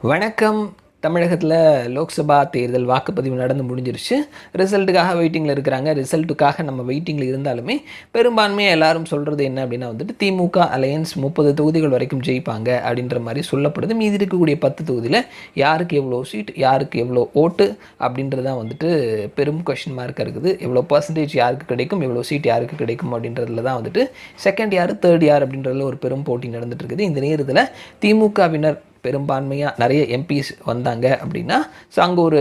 வணக்கம். தமிழகத்தில் லோக்சபா தேர்தல் வாக்குப்பதிவு நடந்து முடிஞ்சிருச்சு. ரிசல்ட்டுக்காக வெயிட்டிங்கில் இருக்கிறாங்க. ரிசல்ட்டுக்காக நம்ம வெயிட்டிங்கில் இருந்தாலுமே பெரும்பான்மையாக எல்லாரும் சொல்கிறது என்ன அப்படின்னா திமுக அலையன்ஸ் 30 தொகுதிகள் வரைக்கும் ஜெயிப்பாங்க அப்படின்ற மாதிரி சொல்லப்படுது. மீதி இருக்கக்கூடிய 10 தொகுதியில் யாருக்கு எவ்வளோ சீட், யாருக்கு எவ்வளோ ஓட்டு அப்படின்றதான் பெரும் கொஷின் மார்க்காக இருக்குது. எவ்வளோ பர்சன்டேஜ் யாருக்கு கிடைக்கும், எவ்வளோ சீட் யாருக்கு கிடைக்கும் அப்படின்றதுல தான் செகண்ட் யார், தேர்ட் யார் அப்படின்றதுல ஒரு பெரும் போட்டி நடந்துட்டு இருக்குது. இந்த நேரத்தில் திமுகவினர் பெரும்பான்மையாக நிறைய எம்பிஸ் வந்தாங்க அப்படின்னா, ஸோ அங்கே ஒரு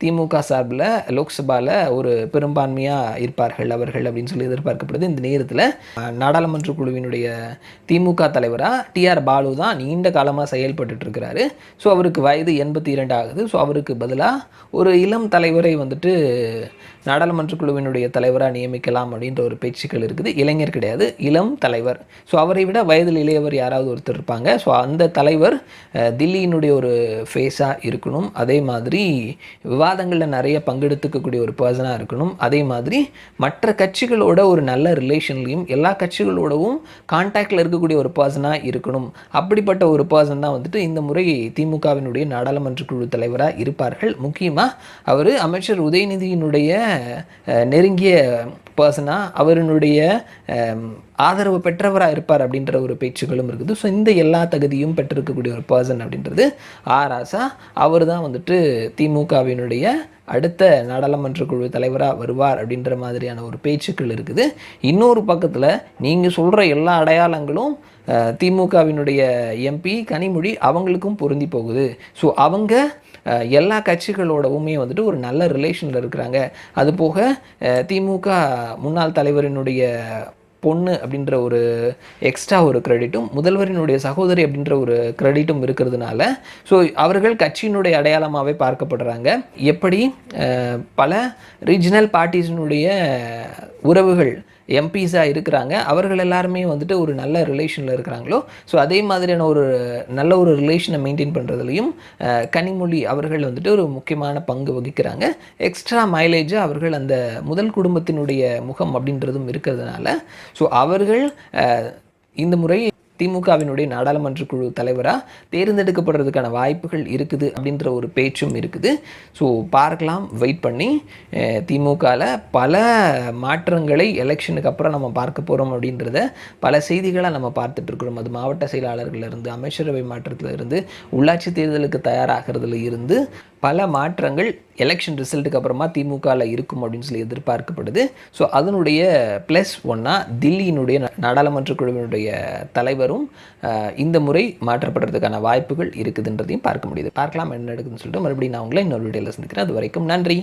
திமுக சார்பில் லோக்சபாவில் ஒரு பெரும்பான்மையாக இருப்பார்கள் அவர்கள் அப்படின்னு சொல்லி எதிர்பார்க்கப்படுது. இந்த நேரத்தில் நாடாளுமன்ற குழுவினுடைய திமுக தலைவராக டிஆர் பாலு தான் நீண்ட காலமாக செயல்பட்டு இருக்கிறாரு. ஸோ அவருக்கு வயது 82 ஆகுது. ஸோ அவருக்கு பதிலாக ஒரு இளம் தலைவரை நாடாளுமன்ற குழுவினுடைய தலைவராக நியமிக்கலாம் அப்படின்ற ஒரு பேச்சுக்கள் இருக்குது. இளைஞர் கிடையாது, இளம் தலைவர். ஸோ அவரை விட வயதில் இளையவர் யாராவது ஒருத்தர் இருப்பாங்க. ஸோ அந்த தலைவர் தில்லியினுடைய ஒரு ஃபேஸாக இருக்கணும். அதே மாதிரி விவாதங்களில் நிறைய பங்கெடுத்துக்கக்கூடிய ஒரு பர்சனாக இருக்கணும். அதே மாதிரி மற்ற கட்சிகளோட ஒரு நல்ல ரிலேஷன்லையும் எல்லா கட்சிகளோடவும் கான்டாக்டில் இருக்கக்கூடிய ஒரு பர்சனாக இருக்கணும். அப்படிப்பட்ட ஒரு பர்சன் தான் இந்த முறை திமுகவினுடைய நாடாளுமன்ற குழு தலைவராக இருப்பார்கள். முக்கியமாக அவர் அமைச்சர் உதயநிதியினுடைய நெருங்கிய பர்சனாக அவருடைய ஆதரவு பெற்றவராக இருப்பார் அப்படின்ற ஒரு பேச்சுகளும் இருக்குது. ஸோ இந்த எல்லா தகுதியும் பெற்றிருக்கக்கூடிய ஒரு பர்சன் அப்படின்றது ராசா. அவர் தான் திமுகவினுடைய அடுத்த நாடாளுமன்ற குழு தலைவராக வருவார் அப்படின்ற மாதிரியான ஒரு பேச்சுக்கள் இருக்குது. இன்னொரு பக்கத்தில் நீங்கள் சொல்கிற எல்லா அடையாளங்களும் திமுகவினுடைய எம்பி கனிமொழி அவங்களுக்கும் பொருந்தி போகுது. ஸோ அவங்க எல்லா கட்சிகளோடவுமே ஒரு நல்ல ரிலேஷனில் இருக்கிறாங்க. அதுபோக திமுக முன்னாள் தலைவரினுடைய பொண்ணு அப்படின்ற ஒரு எக்ஸ்ட்ரா ஒரு கிரெடிட்டும், முதல்வரினுடைய சகோதரி அப்படின்ற ஒரு கிரெடிட்டும் இருக்கிறதுனால ஸோ அவர்கள் கட்சியினுடைய அடையாளமாகவே பார்க்கப்படுறாங்க. எப்படி பல ரீஜனல் பார்ட்டிஸினுடைய உறவுகள் எம்பிஸாக இருக்கிறாங்க, அவர்கள் எல்லாருமே ஒரு நல்ல ரிலேஷனில் இருக்கிறாங்களோ, ஸோ அதே மாதிரியான ஒரு நல்ல ஒரு ரிலேஷனை மெயின்டைன் பண்ணுறதுலையும் கனிமொழி அவர்கள் ஒரு முக்கியமான பங்கு வகிக்கிறாங்க. எக்ஸ்ட்ரா மைலேஜாக அவர்கள் அந்த முதல் குடும்பத்தினுடைய முகம் அப்படின்றதும் இருக்கிறதுனால ஸோ அவர்கள் இந்த முறை திமுகவினுடைய நாடாளுமன்ற குழு தலைவராக தேர்ந்தெடுக்கப்படுறதுக்கான வாய்ப்புகள் இருக்குது அப்படின்ற ஒரு பேச்சும் இருக்குது. ஸோ பார்க்கலாம், வெயிட் பண்ணி. திமுகவில் பல மாற்றங்களை எலெக்ஷனுக்கு அப்புறம் நம்ம பார்க்க போகிறோம் அப்படின்றத பல செய்திகளை நம்ம பார்த்துட்ருக்குறோம். அது மாவட்ட செயலாளர்களிருந்து, அமைச்சரவை மாற்றத்தில் இருந்து, உள்ளாட்சி தேர்தலுக்கு தயாராகிறதுல இருந்து பல மாற்றங்கள் எலெக்ஷன் ரிசல்ட்டுக்கு அப்புறமா திமுகவில் இருக்கும் அப்படின்னு சொல்லி எதிர்பார்க்கப்படுது. ஸோ அதனுடைய ப்ளஸ் ஒன்னாக தில்லியினுடைய நாடாளுமன்ற குழுவினுடைய தலைவரும் இந்த முறை மாற்றப்படுறதுக்கான வாய்ப்புகள் இருக்குதுன்றதையும் பார்க்க முடியுது. பார்க்கலாம் என்ன நடக்குதுன்னு சொல்லிட்டு மறுபடியும் நான் உங்களை இன்னொரு வீடியோவில் சந்திக்கிறேன். அது வரைக்கும் நன்றி.